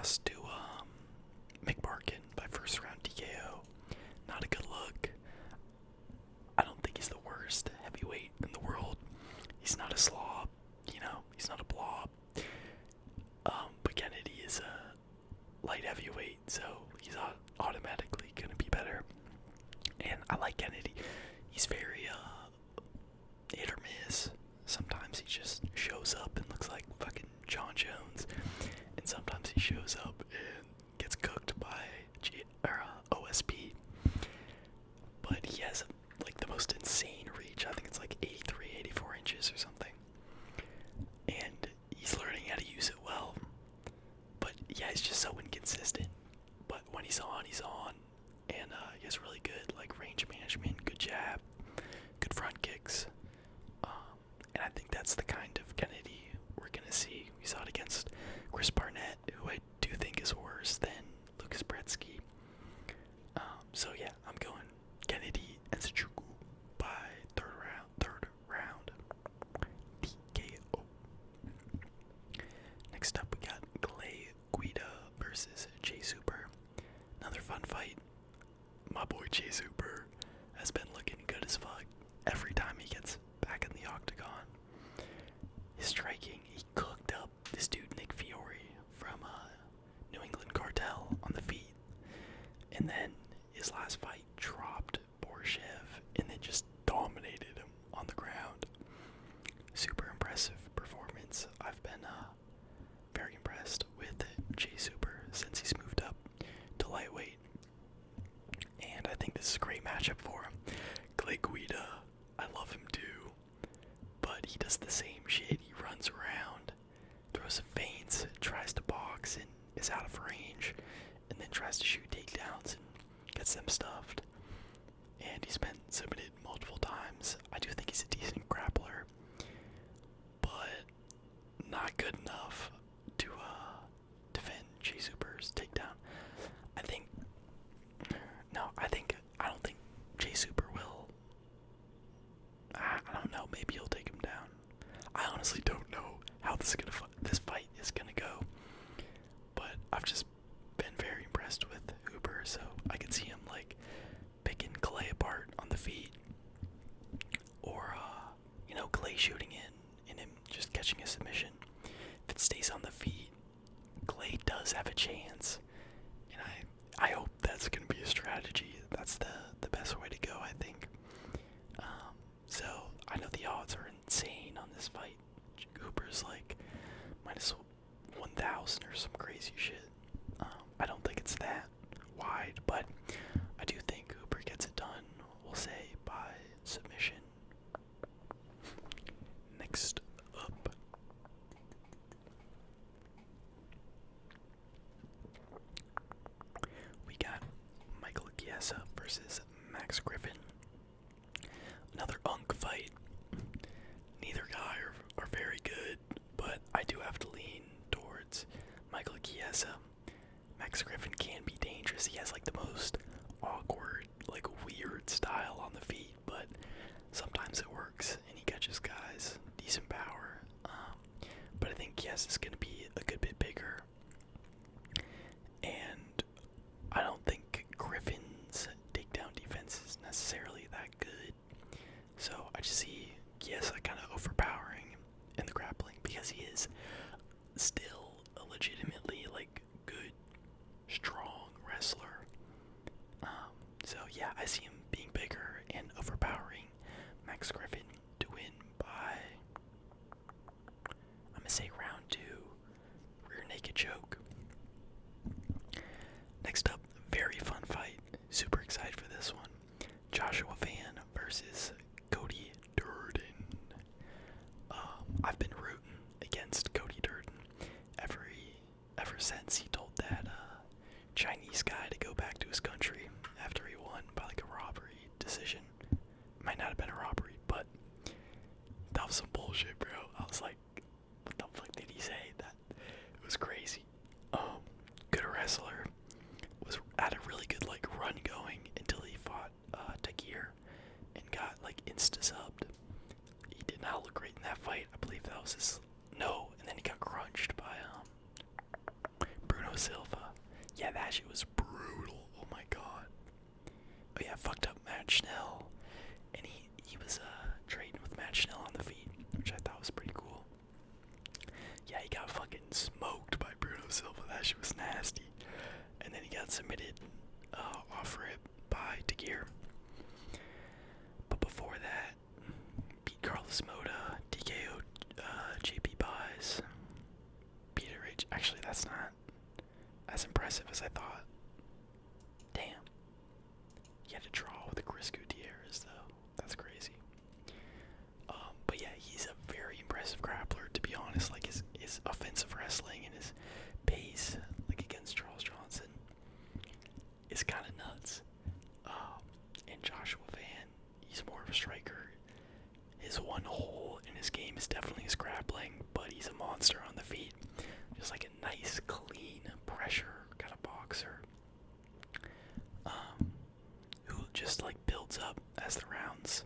lost to McBarkin by first round TKO. Not a good look. I don't think he's the worst heavyweight in the world. He's not a slob, he's not a blob. But Kennedy is a light heavyweight, so he's automatically gonna be better. And I like Kennedy. He's very hit or miss. Sometimes he just shows up and looks like fucking John Jones, and sometimes he shows up and gets cooked by OSP. But he has like the most insane reach. I think it's like 83, 84 inches or something. And he's learning how to use it well. But yeah, he's just so inconsistent. But when he's on, he's on. And he has really good like range management, good jab, good front kicks. And I think that's the kind of Kennedy we're gonna see. We saw it against Chris Barnett, who I do think is worse than Lucas Brzeski. So yeah, I'm going Kennedy and Nzechukwu by third round. TKO. Next up, we got Clay Guida versus Jay Super. Another fun fight. My boy Jay Super has been looking good as fuck every time he gets back in the octagon. His striking, he cooked up this dude Nick Fiore from New England Cartel on the feet. And then his last fight dropped Borshev and then just dominated him on the ground. Super impressive performance. I've been very impressed with Jay Super since he's moved up to lightweight. And I think this is a great matchup for him. Clay Guida, I love him too. But he does the same shit. He runs around, throws some feints, tries to box and is out of range, and then tries to shoot takedowns and gets them stuffed. And he's been submitted multiple times. I do think he's a decent grappler, but not good enough to defend Jay Super's takedown. I don't think Jay Super will. I don't know. Maybe he'll take him down. I honestly don't know how this fight is gonna go. But I've just been very impressed with Hooper, so I could see him like picking Clay apart on the feet, or Clay shooting in and him just catching a submission. If it stays on the feet, Clay does have a chance, and I hope that's gonna be a strategy. That's the best way to go, I think. So I know the odds are insane on this fight. Hooper's like minus 1,000 or some crazy shit. I don't think it's that wide, but I do think Hooper gets it done, we'll say, by submission. Next up, we got Michael Chiesa versus Max Griffin. Another unk fight. Neither guy are very good, but I do have to lean towards Michael Chiesa. Max Griffin can be dangerous. He has like the most awkward, like weird style on the feet, but sometimes it works and he catches guys decent power. But I think Chiesa's going to be a good bit bigger, and I don't think Griffin's takedown defense is necessarily that good. So I just see Chiesa kind of overpowering in the grappling because he is still a legitimately like good, strong wrestler. So yeah, I see him being bigger and overpowering Max Griffin to win by, I'm gonna say round 2, rear naked choke. Next up, very fun fight. Super excited for this one. Joshua Van versus Cody Durden. I've been rooting against Cody Durden ever since he told that Chinese guy to go back to his country after he won by like a robbery decision. Might not have been a robbery, but that was some bullshit, bro. I was like, what the fuck did he say? That it was crazy. Good wrestler. Had a really good like run going until he fought Takir and got like insta-subbed. He did not look great in that fight. I believe that was his and then he got crunched by Bruno Silva. Yeah, that shit was brutal. Oh my god. Oh yeah, fucked up Matt Schnell. And he was trading with Matt Schnell on the feet, which I thought was pretty cool. Yeah, he got fucking smoked by Bruno Silva. That shit was nasty. And then he got submitted off rip by Tagir. But before that, beat Carlos Moda, DKO JP Buys, Peter H. Actually, that's not as impressive as I thought. Damn. He had to draw with Chris Gutierrez, though. That's crazy. But yeah, he's a very impressive grappler, to be honest. Like, his offensive wrestling and his pace, like against Charles Johnson, is kind of nuts. And Joshua Van, he's more of a striker. His one hole in his game is definitely his grappling, but he's a monster on the feet. Just like a nice, clean, pressure kind of boxer. Who just like builds up as the rounds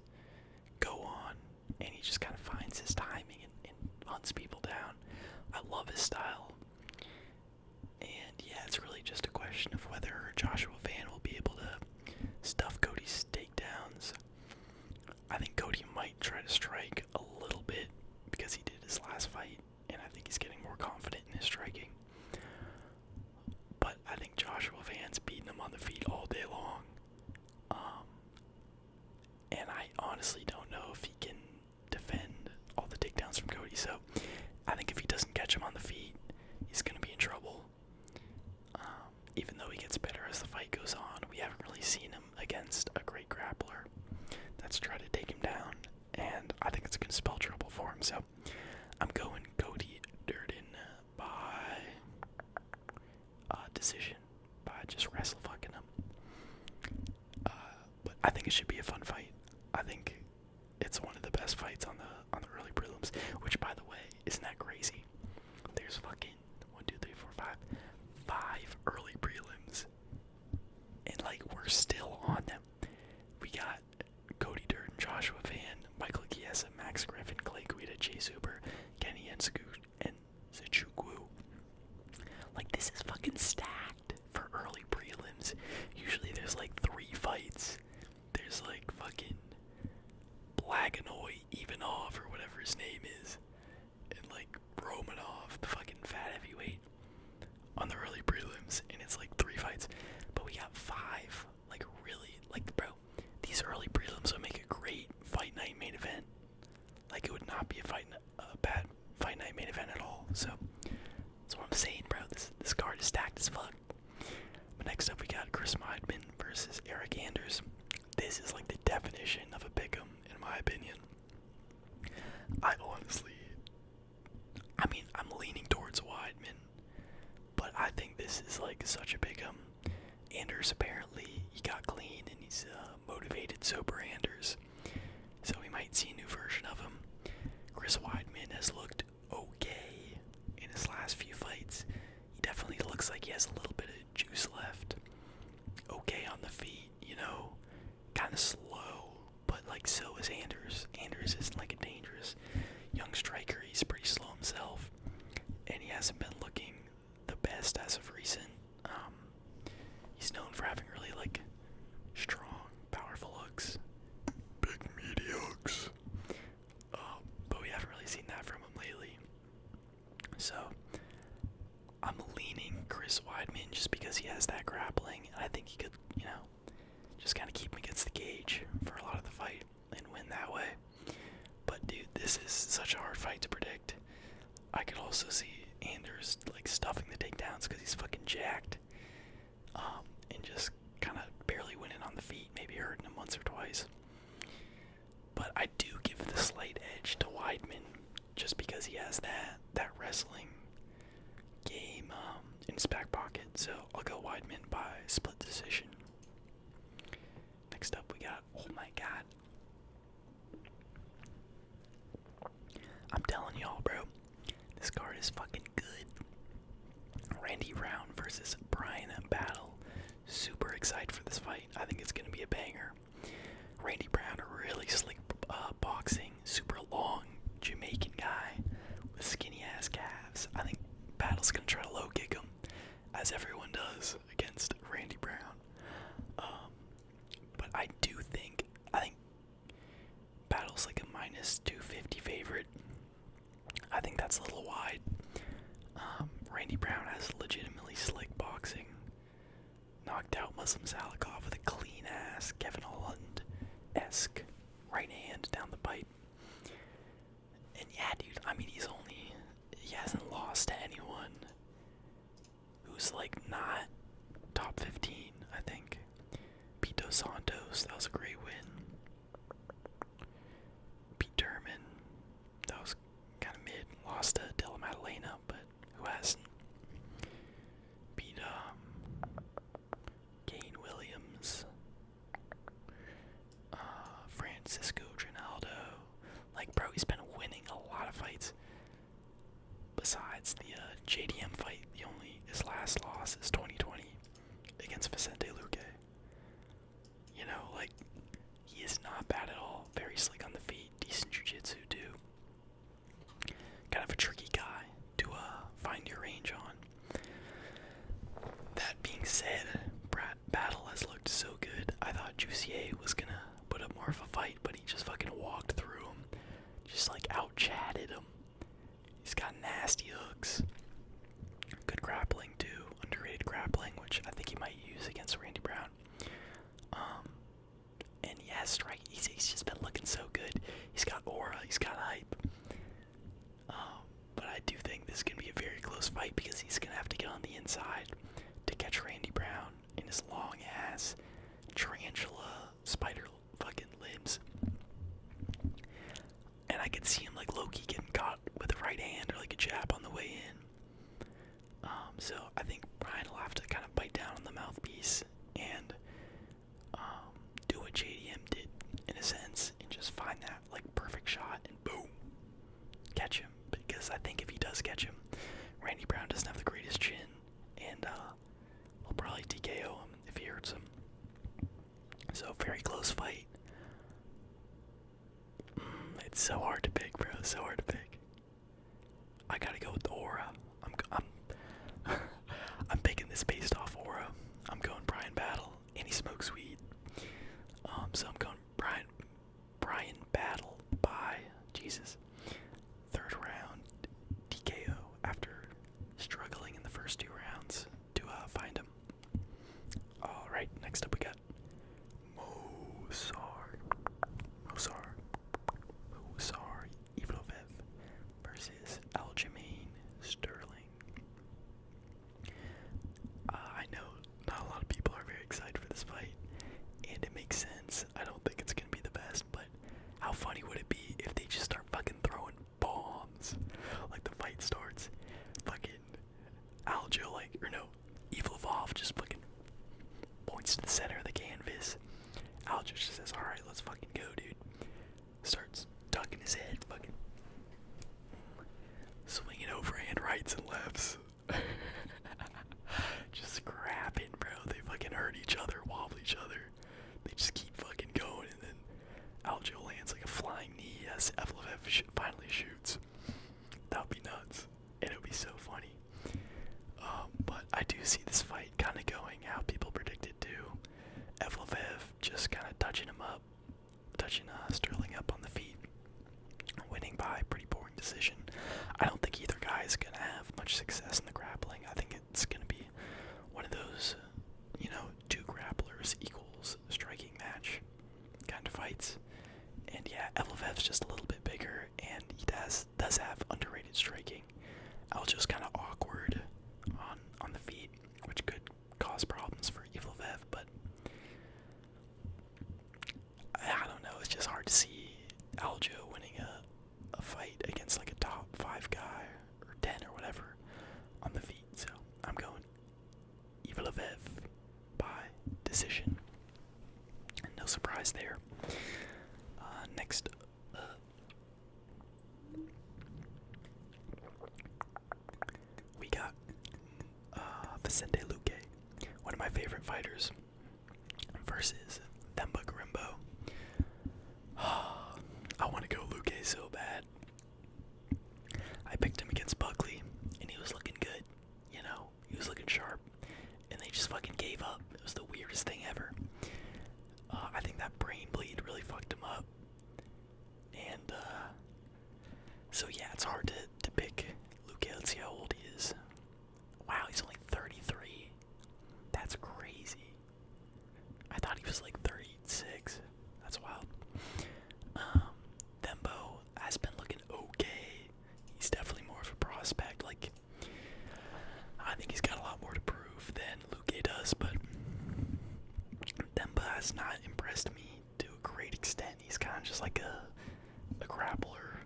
go on, and he just kind of finds his timing and hunts people down. I love his style. And yeah, it's really just a question of whether Joshua Van will be able to stuff Cody's takedowns. I think Cody might try to strike a little bit because he did his last fight, and I think he's getting more confident in his striking. But I think Joshua Van's beating him on the feet all day long. And I honestly don't know if he can defend all the takedowns from Cody, so I think if he doesn't catch him on the feet, he's going to be in trouble. Even though he gets better as the fight goes on, we haven't really seen him against a great grappler that's tried to take him down, and I think it's going to spell trouble for him, so I'm going Cody Durden by decision, by just wrestle fucking him. But I think it should be a fun fight. I think it's one of the best fights on the early prelims, which, by the way, isn't that crazy? There's fucking 1, 2, 3, 4, 5 early prelims, and like we're still on them. We got Cody Durden, Joshua Van, Michael Chiesa, Max Griffin, Clay Guida, Chase Uber, Kenny Nzechukwu, and Nzechukwu. Like, this is fucking stacked for early prelims. Usually there's like 3 fights. There's like fucking Blaganoy, Ivanov, or whatever his name is, and like Romanov, the fucking fat heavyweight, on the early prelims, and it's like 3 fights. But we got 5. Like, really, like, bro, these early prelims would make a great fight night main event. Like, it would not be a bad fight night main event at all. So that's what I'm saying, bro. This card is stacked as fuck. But next up, we got Chris Weidman versus Eric Anders. This is like the definition of a pick'em, in my opinion. I'm leaning towards Weidman, but I think this is like such a pick'em. Anders, apparently, he got clean, and he's motivated, sober Anders. So we might see a new version of him. Chris Weidman has looked okay in his last few fights. He definitely looks like he has a little bit of juice left. Okay on the feet, you know, kind of slow, but like so is Anders. Anders isn't like a dangerous young striker. He's pretty slow himself, and he hasn't been looking the best as of recent. He's known for having really like strong, powerful hooks, big meaty hooks, but we haven't really seen that from him lately. So I'm leaning Chris Weidman just because he has that grappling, and I think he could, you know, just kind of keep him against the cage for a lot of the fight and win that way. But dude, this is such a hard fight to predict. I could also see Anders like stuffing the takedowns because he's fucking jacked, and just kind of barely winning on the feet, maybe hurting him once or twice. But I do give the slight edge to Weidman just because he has that wrestling game in his back pocket. So I'll go Weidman by split decision. Next up, we got, oh my god, I'm telling y'all, bro, this card is fucking good. Randy Brown versus Brian Battle. Super excited for this fight. I think it's gonna be a banger. Randy Brown, a really slick boxing, super long Jamaican guy with skinny ass calves. I think Battle's gonna try to low kick him as as everyone does against Randy Brown. But I think Battle's like a minus 250 favorite. I think that's a little wide. Randy Brown has legitimately slick boxing. Knocked out Muslim Salikov with a clean ass Kevin Holland-esque right hand down the pipe. And yeah, dude, I mean, he hasn't lost to anyone who's like not top 15, I think. Beat Dos Santos, that was a great win. Beat Durman, that was kind of mid. Lost to Della Maddalena, but who hasn't? Beat Kane Williams, Francisco Trinaldo. Like, bro, he's been winning a lot of fights. Besides the JDM fight, his last loss is 2020 against Vicente Luque. You know, like, he is not bad at all. Very slick on the feet, decent jiu-jitsu too. Kind of a tricky guy to find your range on. That being said, Battle has looked so good. I thought Jussier was gonna put up more of a fight, but he just fucking walked through him. Just like out-chatted him. He's got nasty hooks. Good grappling too. Underrated grappling, which I think he might use against Randy Brown. And yeah, strike. He's just been looking so good. He's got aura. He's got hype. But I do think this is gonna be a very close fight because he's gonna have to get on the inside to catch Randy Brown in his long ass tarantula spider fucking limbs. And I could see him like low-key getting caught with a right hand or like a jab on the way in. So I think Brian will have to kind of bite down on the mouthpiece and do what JDM did in a sense and just find that like perfect shot and boom, catch him. Because I think if he does catch him, Randy Brown doesn't have the greatest chin and he'll probably TKO him if he hurts him. So very close fight. It's so hard to pick, bro. So hard to pick. I gotta go with the aura. I'm picking this based off aura. I'm going Brian Battle, and he smokes weed. So I'm going Brian Battle by third round TKO after struggling in the first 2 rounds to find him. All right, next up we got Mozar Ivlovev versus Aljamain Sterling. I know not a lot of people are very excited for this fight, and it makes sense. I don't think it's gonna be the best, but how funny would it be if they just start fucking throwing bombs? Like the fight starts, fucking Ivlovov just fucking points to the center of the canvas. Aljo just says, alright, let's fucking go, dude. Starts ducking his head, fucking swinging overhand rights and lefts. Just scrapping, bro. They fucking hurt each other, wobble each other. They just keep fucking going, and then Aljo lands like a flying knee as Evloev finally shoots. That would be nuts, and it would be so funny. But I do see this fight kind of going how people predicted to. Evloev just kind of touching Sterling up on the feet, winning by pretty boring decision. I don't think either guy is gonna have much success in the grappling. I think it's gonna be one of those, 2 grapplers equals striking match kind of fights. And yeah, Evloev's just a little bit bigger, and he does have underrated striking. Aljo's kind of awkward on the feet, which could cause problems for Ivloev, but I don't know, it's just hard to see Aljo winning a fight against like a top 5 guy, or 10 or whatever, on the feet, so I'm going Ivloev by decision. And no surprise there. Next we got Vicente Luque, one of my favorite fighters, versus Themba Gorimbo. I want to go Luque so bad. I picked him against Buckley, and he was looking good. He was looking sharp. gave up. It was the weirdest thing ever. I think that brain bleed really fucked him up. And, so yeah, it's hard to pick Luque. Let's see how old he is. Wow, he's only 33. That's crazy. I thought he was like 36. That's wild. Thembo has been looking okay. He's definitely more of a prospect. Like, I think he's got a lot more to prove than Luque does, but Themba has not impressed me to a great extent. He's kind of just like a grappler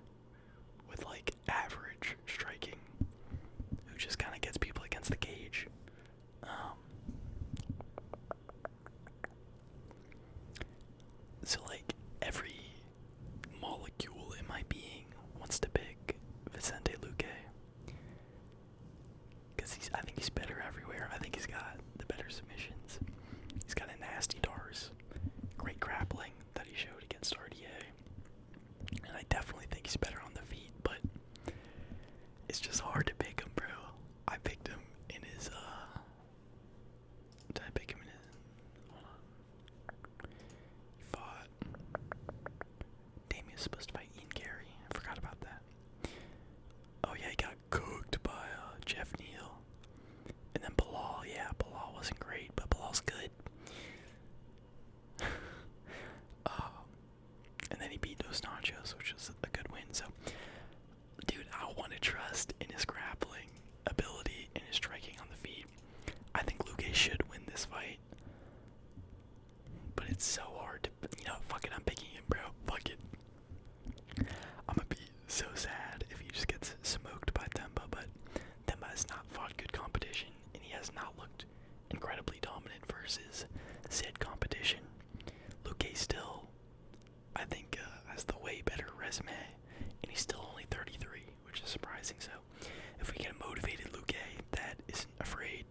with like average striking, who just kind of gets people against the cage. So like every molecule in my being wants to pick Vicente Luque, because I think he's better everywhere. I think he's got the better submissions. He's got a nasty DARS, great grappling that he showed against RDA, and I definitely think he's better on the feet, but it's just hard to pick him, bro. I picked him in his, did I pick him in his, hold on. He fought, damn, he was supposed to fight Ian Gary. I forgot about that. Oh yeah, he got cooked by, Jeff Neal. And then Bilal, yeah, Bilal wasn't great, but Bilal's good. And then he beat Dos Nachos, which was a good win. So, dude, I want to trust in his grappling ability and his striking on the feet. I think Luque should win this fight. But it's so hard to, fuck it, I'm picking him, bro. Fuck it. I'm gonna be so sad if he just gets smoked by Themba, but Themba has not fought good competition, and he has not looked incredibly dominant versus said competition. Luque still, I think, has the way better resume, and he's still only 33, which is surprising. So, if we get a motivated Luque that isn't afraid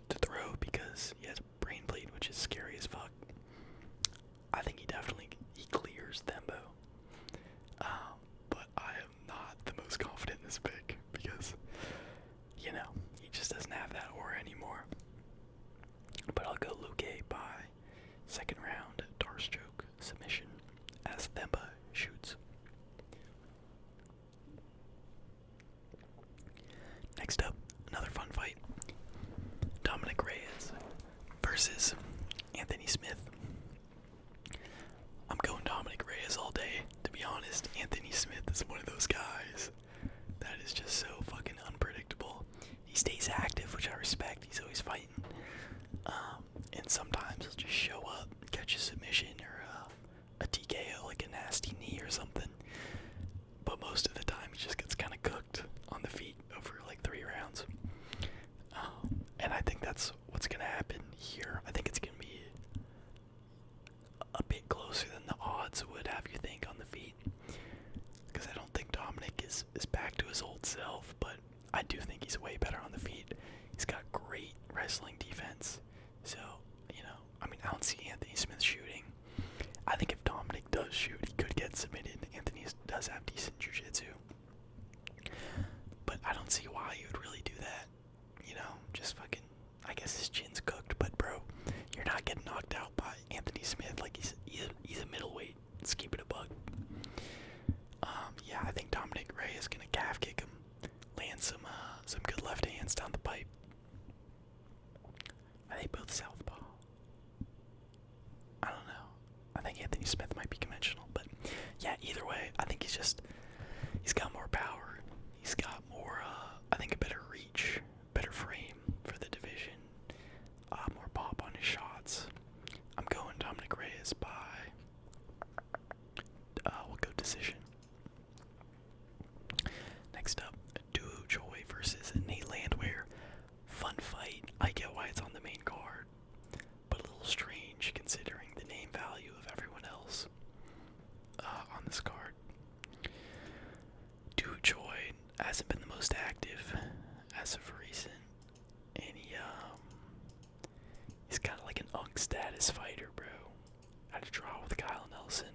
to throw because he has brain bleed, which is scary as fuck, I think he clears Thembo. But I am not the most confident in this pick because, he just doesn't have that aura anymore. But I'll go Luque by second round DARS choke submission as Themba shoots. Next up, another fun fight. Dominic Reyes versus Anthony Smith. I'm going Dominic Reyes all day, to be honest. Anthony Smith is one of those guys that is just so fucking unpredictable. He stays active, which I respect. He's always fighting. And sometimes he'll just show up, catch a submission or a TKO, like a nasty knee or something. But most of the time he just gets kind of cooked on the feet over like 3 rounds. And I think that's what's going to happen here. I think it's going to be a bit closer than the odds would have you think on the feet. Because I don't think Dominic is back to his old self, but I do think he's way better on the feet. He's got great wrestling defense. So, I don't see Anthony Smith shooting. I think if Dominic does shoot, he could get submitted. Anthony does have decent jiu-jitsu. But I don't see why he would really do that. Just fucking, I guess his chin's cooked, but bro, you're not getting knocked out by Anthony Smith. Like, he's a middleweight. Let's keep it a buck. Yeah, I think Dominic Reyes is gonna calf kick him, land some good left hands down the pipe. Are they both southpaw? I don't know. I think Anthony Smith might be conventional, but yeah, either way, I think he's got more power. He's got more, I think a better reach, better frame for the division, more pop on his shots. I'm going Dominic Reyes by, we'll go decision. Next up, Duo Choi versus Nate Landwehr. Fun fight. I get why it's on the main card, but a little strange considering the name value of everyone else on this card. Duo Choi hasn't been the most active as of recent, and he's kind of like an unk status fighter, bro. Had a draw with Kyle Nelson.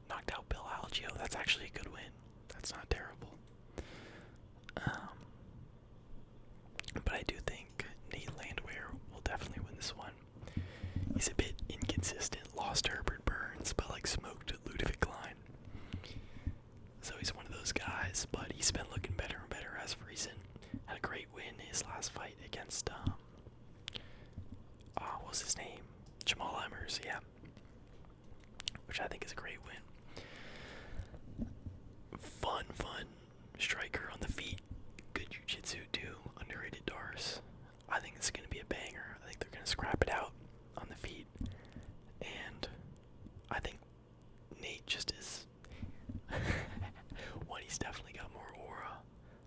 Knocked out Bill Algeo. That's actually a good win. That's not terrible. But I do think Nate this one. He's a bit inconsistent. Lost to Herbert Burns, but like smoked Ludovic Klein. So he's one of those guys, but he's been looking better and better as of recent. Had a great win his last fight against what was his name? Jamal Emmers, yeah. Which I think is a great win. Fun striker on the feet. Good jiu-jitsu too. Underrated Dars. I think it's gonna be a banger. I think they're gonna scrap it out on the feet. And I think Nate just is one, he's definitely got more aura.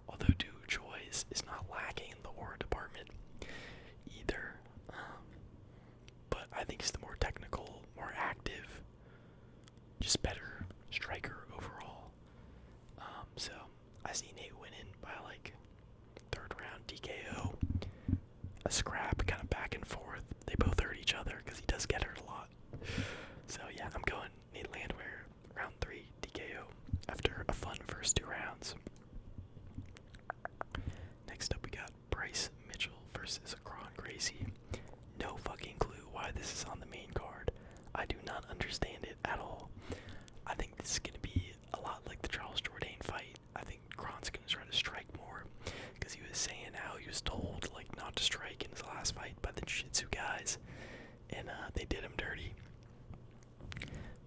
Although Du Choi is not lacking in the aura department either. But I think he's the more technical, more active, just better striker overall. So I see Nate winning by like third round TKO. A scrap, kind of back and forth. They both hurt each other because he does get hurt a lot. So yeah, I'm going Nate Landwehr, round 3 TKO after a fun first 2 rounds. Next up we got Bryce Mitchell versus Kron Gracie. No fucking clue why this is on the main card. I do not understand it at all. I think this is going to be a lot like the Charles Jourdain fight. I think Kron's going to try to strike more because he was saying how he was told like not to strike in his last fight by the jiu-jitsu guys, and they did him dirty.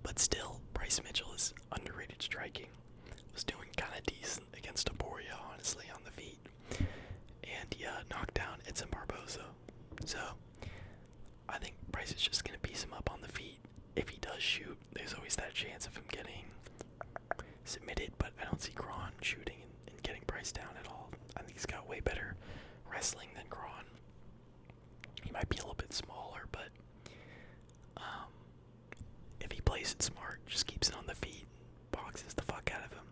But still, Bryce Mitchell is underrated striking. Was doing kind of decent against Taporia, honestly, on the feet. And he knocked down Edson Barboza. So, I think Bryce is just going to piece him up on the feet. If he does shoot, there's always that chance of him getting submitted, but I don't see Kron shooting and getting Bryce down at all. I think he's got way better wrestling than Kron. He might be a little bit smaller, but if he plays it smart, just keeps it on the feet, boxes the fuck out of him,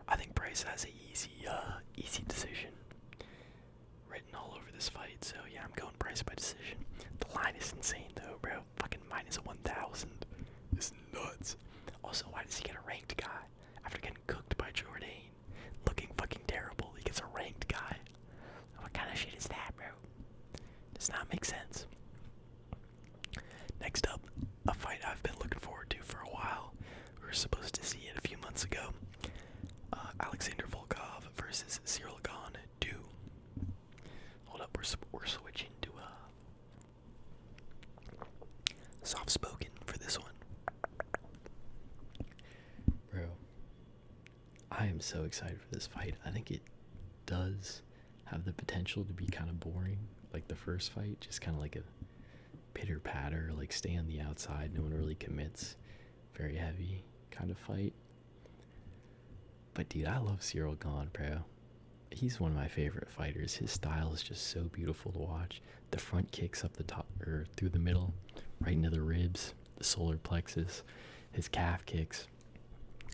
I think Bryce has an easy decision written all over this fight. So yeah, I'm going Bryce by decision. The line is insane though, bro. Fucking minus 1,000. It's nuts. Also, why does he get a ranked guy after getting cooked by Jourdain? Looking fucking terrible. He gets a ranked guy. What kind of shit is that, bro? Does not make sense. Next up, a fight I've been looking forward to for a while. We were supposed to see it a few months ago. Alexander Volkov versus Cyril Gane 2. Hold up, we're switching to soft spoken for this one. Bro, I am so excited for this fight. I think it does have the potential to be kind of boring, like the first fight, just kind of like a pitter patter, like stay on the outside, no one really commits, very heavy kind of fight. But dude, I love Cyril Gane, bro. He's one of my favorite fighters. His style is just so beautiful to watch. The front kicks up the top, or through the middle, right into the ribs, the solar plexus, his calf kicks,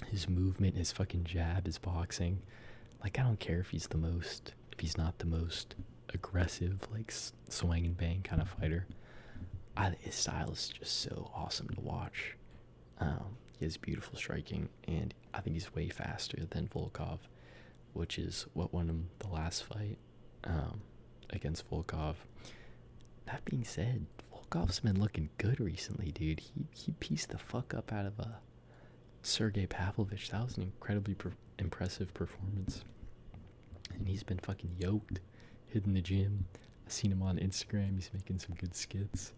his movement, his fucking jab, his boxing. Like, I don't care if he's not the most aggressive, like swing and bang kind of fighter. His style is just so awesome to watch. He has beautiful striking, and I think he's way faster than Volkov, which is what won him the last fight against Volkov. That being said, Volkov's been looking good recently, dude. He pieced the fuck up out of Sergey Pavlovich. That was an incredibly impressive performance. And he's been fucking yoked, hitting the gym. I've seen him on Instagram. He's making some good skits.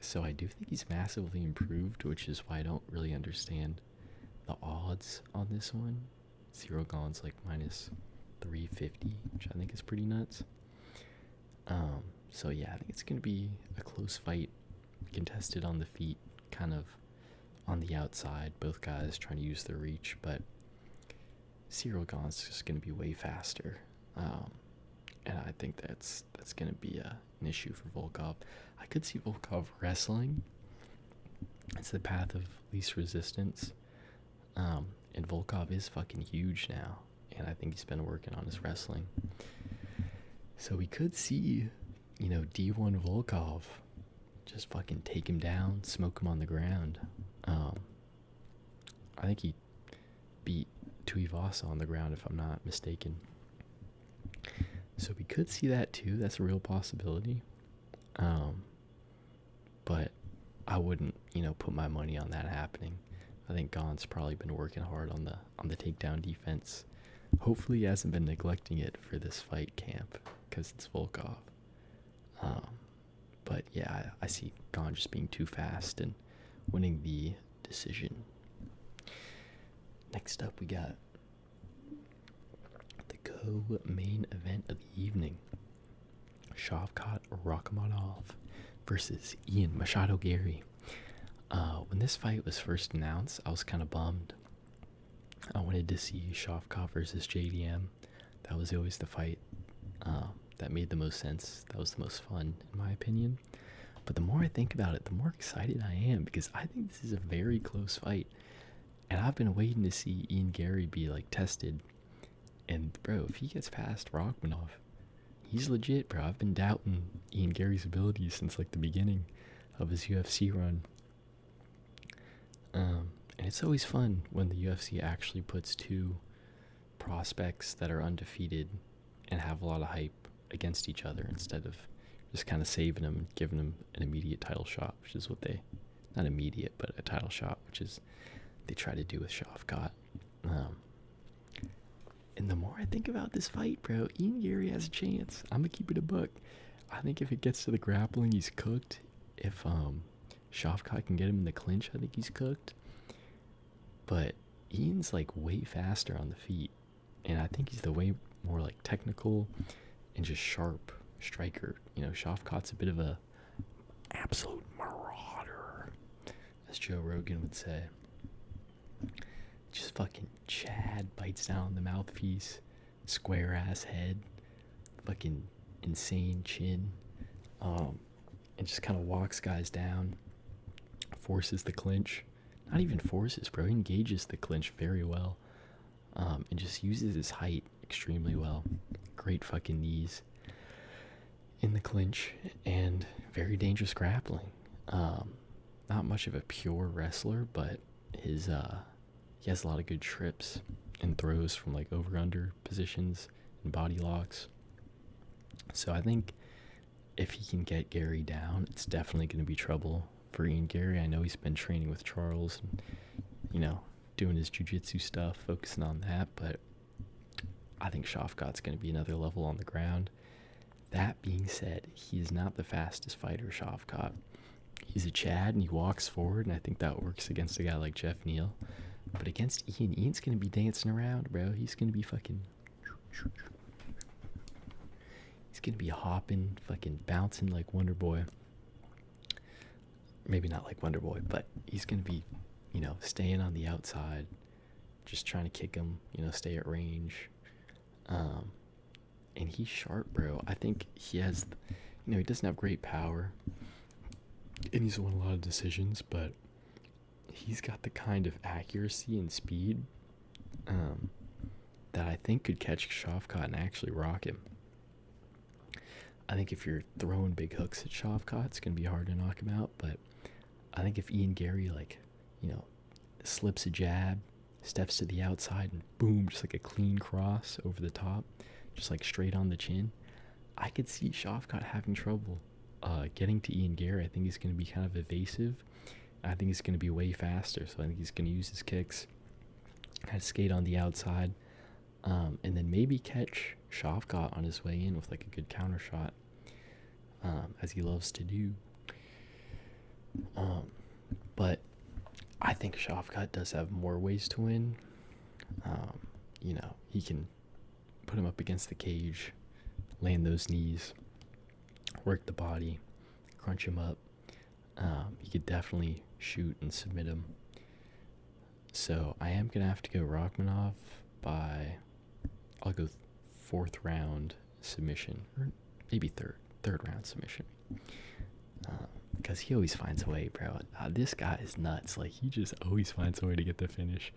So I do think he's massively improved, which is why I don't really understand the odds on this one. Cyril Gane's like minus 350, which I think is pretty nuts. So yeah, I think it's going to be a close fight, contested on the feet, kind of on the outside, both guys trying to use their reach, but Cyril Gane's just going to be way faster. And I think that's going to be an issue for Volkov. I could see Volkov wrestling. It's the path of least resistance. And Volkov is fucking huge now. And I think he's been working on his wrestling. So we could see, D1 Volkov just fucking take him down, smoke him on the ground. I think he beat Tuivasa on the ground, if I'm not mistaken. So we could see that too. That's a real possibility. Um, but I wouldn't, put my money on that happening. I think Gon's probably been working hard on the takedown defense. Hopefully, he hasn't been neglecting it for this fight camp because it's Volkov. Um, but yeah, I see Gon just being too fast and winning the decision. Next up, we got the co-main event of the evening: Shavkat Rakhmonov versus Ian Machado Gary. When this fight was first announced, I was kind of bummed. I wanted to see Shavkat versus JDM. That was always the fight that made the most sense. That was the most fun, in my opinion. But the more I think about it, the more excited I am, because I think this is a very close fight. And I've been waiting to see Ian Gary be like tested. And bro, if he gets past Rakhmonov, he's legit, bro. I've been doubting Ian Gary's abilities since like the beginning of his UFC run. And it's always fun when the UFC actually puts two prospects that are undefeated and have a lot of hype against each other instead of just kind of saving them and giving them an immediate title shot, which is what they, not immediate, but a title shot, which is they try to do with Shavkat. And the more I think about this fight, bro, Ian Gary has a chance. I'm going to keep it a buck. I think if it gets to the grappling, he's cooked. If Shavkat can get him in the clinch, I think he's cooked. But Ian's like way faster on the feet. And I think he's the way more like technical and just sharp striker. Shavkat's a bit of a absolute marauder, as Joe Rogan would say. Just fucking Chad bites down on the mouthpiece, square ass head, fucking insane chin, and just kind of walks guys down, forces the clinch. Not even forces, bro. He engages the clinch very well, and just uses his height extremely well. Great fucking knees in the clinch, and very dangerous grappling. Not much of a pure wrestler, but he has a lot of good trips and throws from like over-under positions and body locks. So I think if he can get Gary down, it's definitely going to be trouble for Ian Gary. I know he's been training with Charles and, doing his jiu-jitsu stuff, focusing on that, but I think Shavkat's going to be another level on the ground. That being said, he is not the fastest fighter, Shavkat. He's a Chad and he walks forward, and I think that works against a guy like Jeff Neal. But against Ian's going to be dancing around, bro. He's going to be fucking... He's going to be hopping, fucking bouncing like Wonder Boy. Maybe not like Wonder Boy, but he's going to be, staying on the outside, just trying to kick him, stay at range. And he's sharp, bro. I think he has, he doesn't have great power, and he's won a lot of decisions, but he's got the kind of accuracy and speed that I think could catch Shavkat and actually rock him. I think if you're throwing big hooks at Shavkat, it's going to be hard to knock him out, but I think if Ian Gary, slips a jab, steps to the outside, and boom, just like a clean cross over the top, just like straight on the chin, I could see Shavkat having trouble getting to Ian Gary. I think he's going to be kind of evasive. I think he's going to be way faster, so I think he's going to use his kicks, kind of skate on the outside, and then maybe catch Shavkat on his way in with like a good counter shot, as he loves to do. But I think Shavkat does have more ways to win. He can put him up against the cage, land those knees, work the body, crunch him up. He could definitely shoot and submit him. So I am going to have to go Rakhmonov I'll go 4th round submission, or maybe third round submission. Because he always finds a way, bro. This guy is nuts. Like, he just always finds a way to get the finish.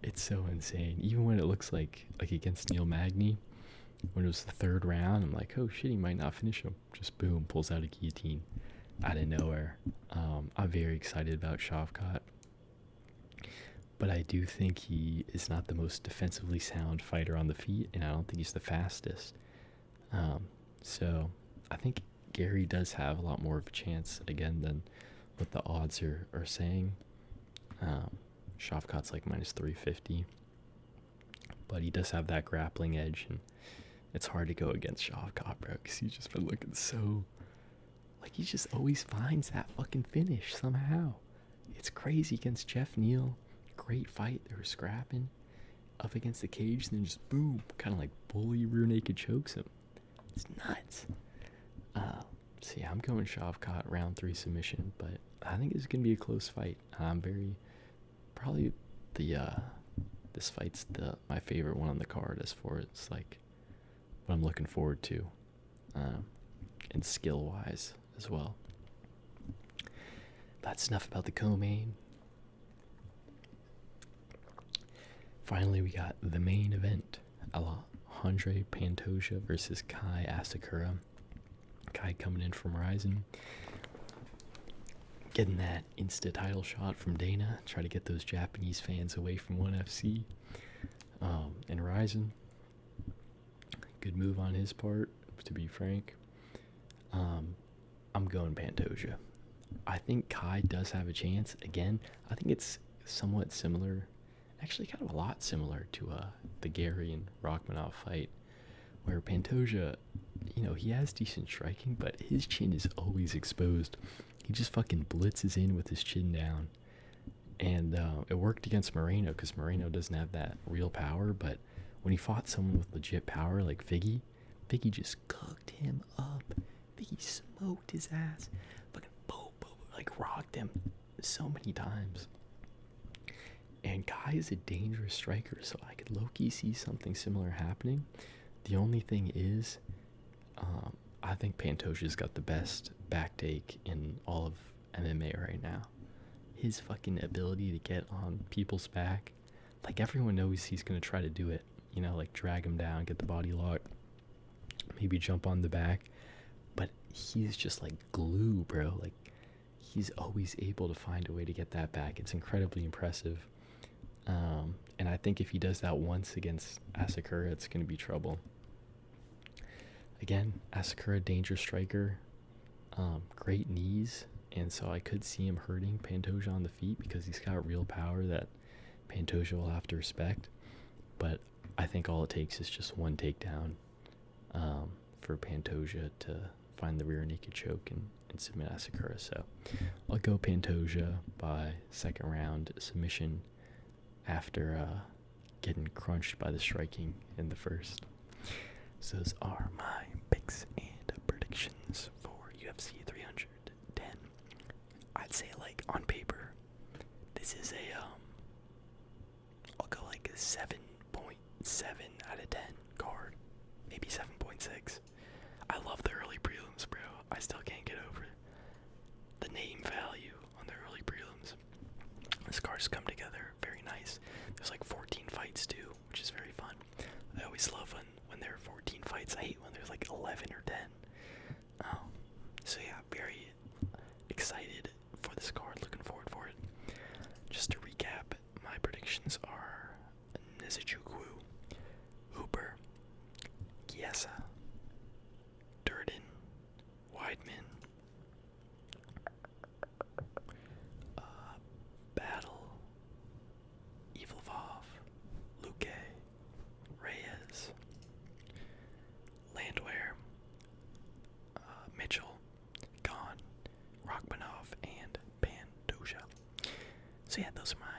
It's so insane. Even when it looks like against Neil Magny, when it was the 3rd round, I'm like, oh shit, he might not finish him. Just boom, pulls out a guillotine out of nowhere. I'm very excited about Shavkat, but I do think he is not the most defensively sound fighter on the feet, and I don't think he's the fastest. So I think Gary does have a lot more of a chance again than what the odds are saying. Shavkat's like minus 350, but he does have that grappling edge, and it's hard to go against Shavkat, bro, because he's just been looking so, like, he just always finds that fucking finish somehow. It's crazy against Jeff Neal. Great fight. They were scrapping up against the cage, and then just boom, kind of like bully rear naked chokes him. It's nuts. So yeah, I'm going Shavkat round 3 submission, but I think it's gonna be a close fight. I'm probably this fight's my favorite one on the card as far as like what I'm looking forward to, and skill wise as well. That's enough about the co-main. Finally, we got the main event: Alejandro Pantoja versus Kai Asakura. Kai coming in from Ryzen, getting that insta title shot from Dana, try to get those Japanese fans away from ONE FC. And Ryzen, good move on his part, to be frank. I'm going Pantoja. I think Kai does have a chance. Again, I think it's somewhat similar, actually kind of a lot similar to the Gary and Rachmanov fight, where Pantoja, he has decent striking, but his chin is always exposed. He just fucking blitzes in with his chin down. And it worked against Moreno, because Moreno doesn't have that real power, but when he fought someone with legit power like Figgy just cooked him up. Figgy smoked his ass. Fucking boom, boom, like rocked him so many times. And Kai is a dangerous striker, so I could low-key see something similar happening. The only thing is, I think Pantoja's got the best back take in all of MMA right now. His fucking ability to get on people's back, like everyone knows he's going to try to do it, like drag him down, get the body lock, maybe jump on the back, but he's just like glue, bro. Like, he's always able to find a way to get that back. It's incredibly impressive. And I think if he does that once against Asakura, it's going to be trouble. Again, Asakura, dangerous striker, great knees, and so I could see him hurting Pantoja on the feet because he's got real power that Pantoja will have to respect. But I think all it takes is just one takedown for Pantoja to find the rear naked choke and submit Asakura. So I'll go Pantoja by second round submission after getting crunched by the striking in the first. So those are my picks and predictions for UFC 310. I'd say, like, on paper, this is I'll go like a 7.7 out of 10 card. Maybe 7.6. I love the early prelims, bro. I still can't get over the name value on the early prelims. This card's come together very nice. There's like 14 fights too, which is very fun. I always love when there are 14 fights. I hate when there's like 11 or 10. So yeah, very excited for this card. Looking forward for it. Just to recap, my predictions are Nizuchukwu, Hooper, Chiesa, Durden, Weidman, Battle, Evilvov, Luque, Reyes, Landwehr, Mitchell, Gahn, Rachmanov, and Pantoja. So yeah, those are my